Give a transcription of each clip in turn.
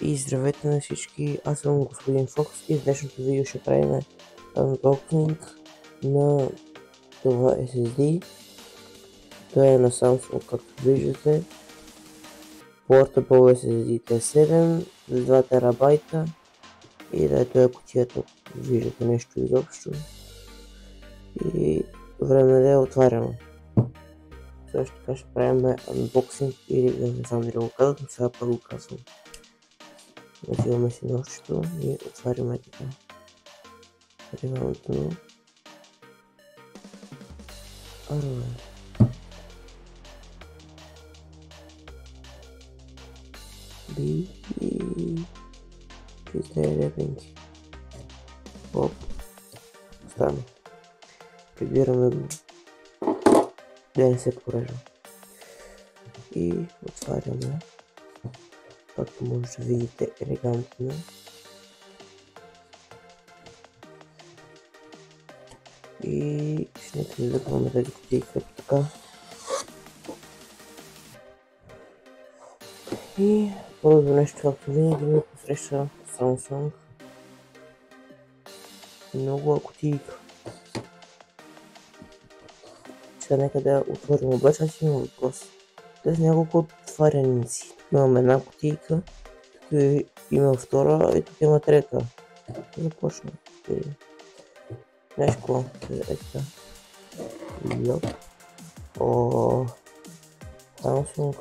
И здравейте на всички, аз съм господин Фокс и в днешното видео ще правим unboxing на това SSD. Това е на Samsung, както виждате. Portable SSD T7 за 2 терабайта. И да, това е кутията, виждате нещо изобщо. И време да я отваряме. Също така ще правим unboxing или да не знам дали го казвам, но сега първо казвам. Взимаме си нощчето и отваряме така регламентно арове. Чисте репинки. Оп. Стана. Прибираме го. Да не се порежа. И отваряме. Както може да видите, елегантно. И ще не лъкваме тази кутийка така. И първото нещо, както винаги ми посреща Samsung. Много кутийка. Сега нека да отворим, обаче аз имам въпрос. Тези няколко отваряници. Имам една кутийка, тук има втора и тук има трета. Започна. Знаеш какво? Е така. Йоп. О, Samsung.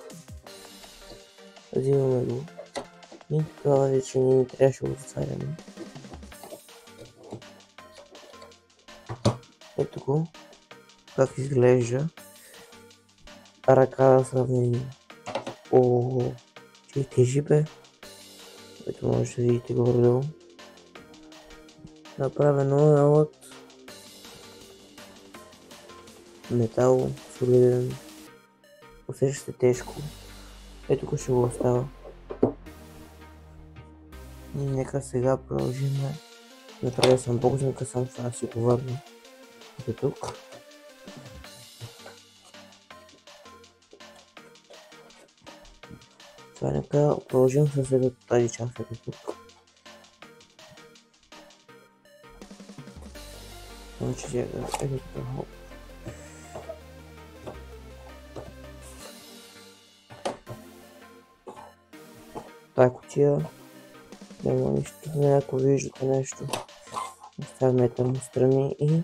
Взимаме го. И тогава вече не трябваше да го затваряме. Ето го. Как изглежда. Ръка за сравнение. О, че тежи бе. Ето може да видите горе-долу. Направено е от метал, солиден. Усеща се тежко. Ето го ще го остава. И нека сега продължим. Направя съм боксинка, сам това да си го върна. Ето тук. Това нека продължим с тази част. Ето тук. Значи ето тук. Тая кутия няма нищо, ако виждате нещо, оставяме там страни и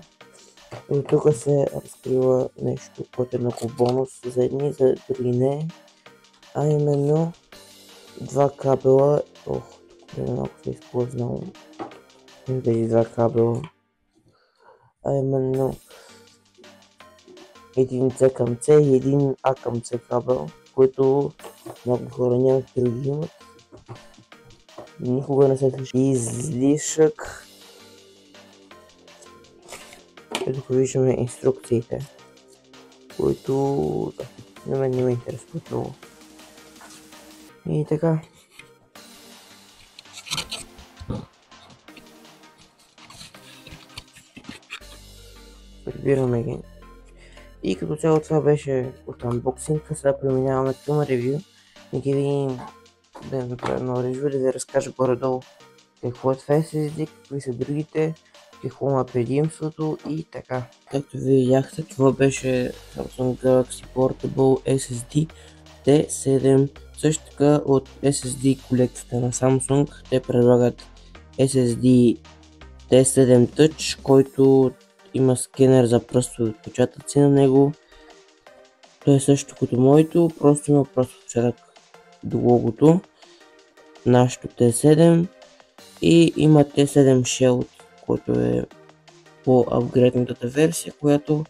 от тук се разкрива нещо, което е много бонус за едни, за други не, а именно два кабела. Ох, тук малко се използвал тези два кабела, а именно един C към C и един A към C кабел, който много хора нямат, други имат. Никога не се слуша излишък. Ето тук виждаме инструкциите, които на мен не ме интересуват много. И така. Прибираме ги. И като цяло това беше от unboxing, сега преминаваме към ревю. Да ги видим, да направя едно ревю, да ви разкажа горе-долу какво е това SSD, какви са другите, какво има предимството и така. Както ви видяхте, това беше Samsung Galaxy Portable SSD T7. Също така от SSD колекцията на Samsung те предлагат SSD T7 Touch, който има скенер за пръстови отпечатъци на него. Той е също като моето, просто има пръстов отпечатък до логото. Нашето T7 и има T7 Shield, който е по-апгрейдната версия, която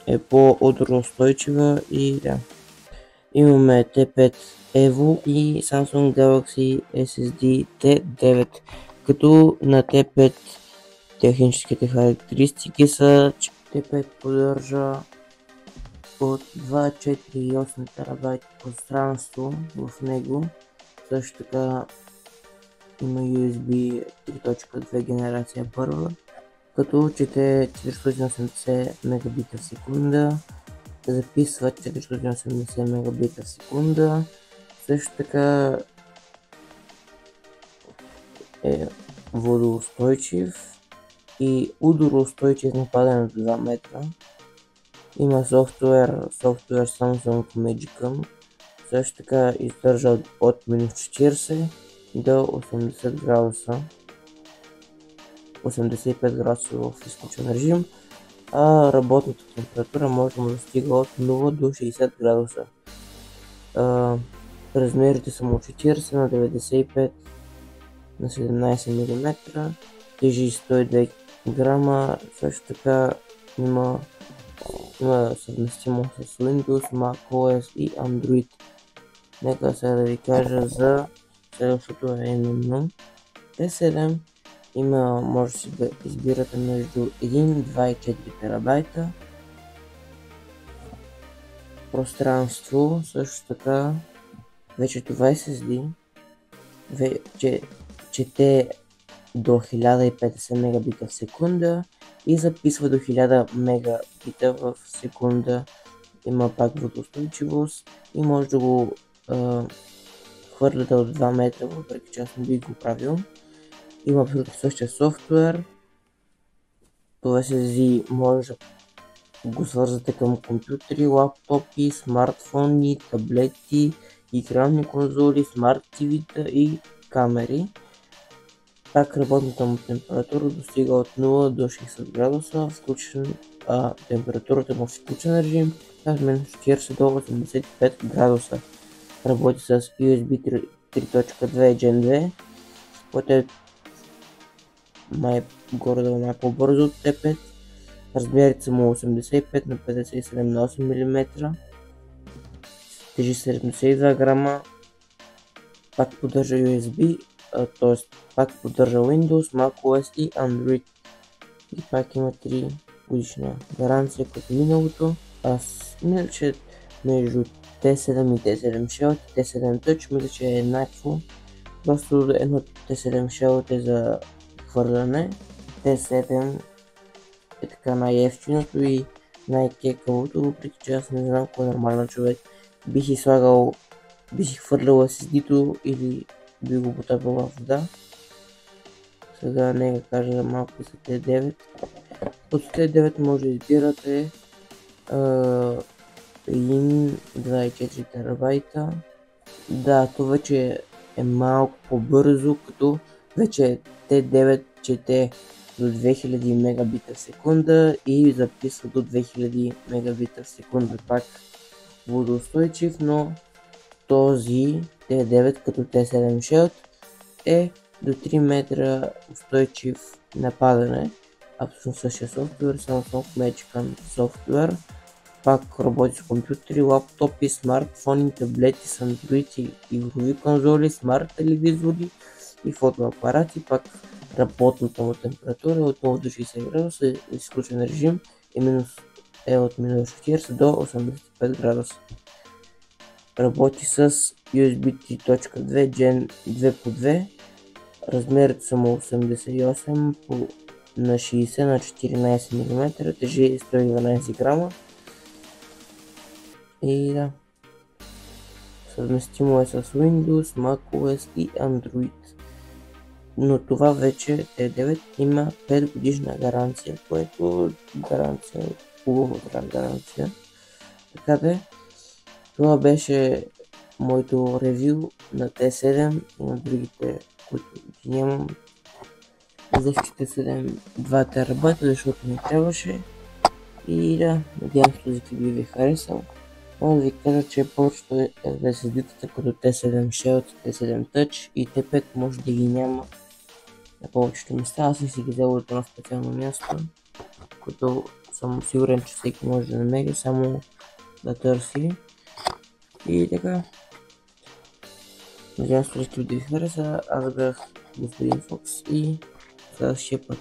е по-ударностойчива и да. Имаме T5 Evo и Samsung Galaxy SSD T9, като на T5 техническите характеристики са, че T5 поддържа от 2,4,8 терабайта пространство в него. Също така има USB 3.2 генерация първа, като чете 480 мегабита в секунда, записва 480 мегабита в секунда. Също така е водоустойчив и удароустойчив на падане до 2 метра. Има софтуер Samsung Magicam. Също така издържа от минус 40 до 80 градуса. 85 градуса в изключен режим, а работната температура може да му достига от 0 до 60 градуса. Размерите са му 40 на 95 на 17 мм, тежи 102 грама, също така има съвместимост с Windows, macOS и Android. Нека сега да ви кажа за следващото е именно T7. Може да си да избирате между 1, 2 и 4 терабайта. Пространство, също така вече това SSD чете до 1050 мегабита в секунда и записва до 1000 мегабита в секунда. Има пак водоустойчивост и може да го хвърляте от 2 метра, въпреки че аз не бих го правил. Има абсолютно същия софтуер. Това SSD може да го свързвате към компютри, лаптопи, смартфони, таблети, екранни конзоли, смарт TV-та и камери. Пак работната му температура достига от 0 до 60 градуса, температурата му в изключен режим, минус 40 до 85 градуса. Работи с USB 3.2 Gen 2, което е горе-долу по-бързо от T5. Размерите са му 85 на 57 на 8 мм, тежи 72 грама, пак поддържа USB, т.е. пак поддържа Windows, macOS и Android. И пак има 3 годишна гаранция като миналото. Аз мисля, че между T7 и T7 Shell и T7 Touch мисля, че е еднакво. Просто едно T7 Shell е за хвърляне, T7 е така най-евтиното и най-кекавото, въпреки че аз не знам кой е нормален човек. Бих си хвърлял SSD-то или би го потапал в вода. Сега нека кажа малко за T9. От T9 може да избирате 1, 2 и 4 терабайта. Да, това вече е малко по-бързо, като вече T9 чете до 2000 мегабита в секунда и записва до 2000 мегабита в секунда. Пак водоустойчив, но този T9 като T7 Shell е до 3 метра устойчив на падане. Абсолютно същия софтуер, Samsung Magicam софтуер. Пак работи с компютри, лаптопи, смартфони, таблети с Android и игрови конзоли, смарт телевизори и фотоапарати. Пак работната му температура е от 0 до 60 градуса, изключен режим е от минус 40 до 85 градуса. Работи с USB 3.2 Gen 2x2. Размерът са му 88 на 60 на 14 мм, тежи 112 грама. И да, съвместимо е с Windows, macOS и Android. Но това вече T9 има 5 годишна гаранция, което гаранция е хубава гаранция. Така да, това беше моето ревю на T7 и на другите, които ги нямам. Взех T7 2 терабайта, защото ми трябваше. И да, надявам се този клип ви е харесал. Мога да ви кажа, че повечето SSD-тата като T7 Shell, T7 Touch и T5 може да ги няма на повечето места. Аз не си ги взел от едно специално място, което съм сигурен, че всеки може да намери, само да търси. И така, надявам се този клип да ви хареса. Аз бях господин Фокс и следващия път.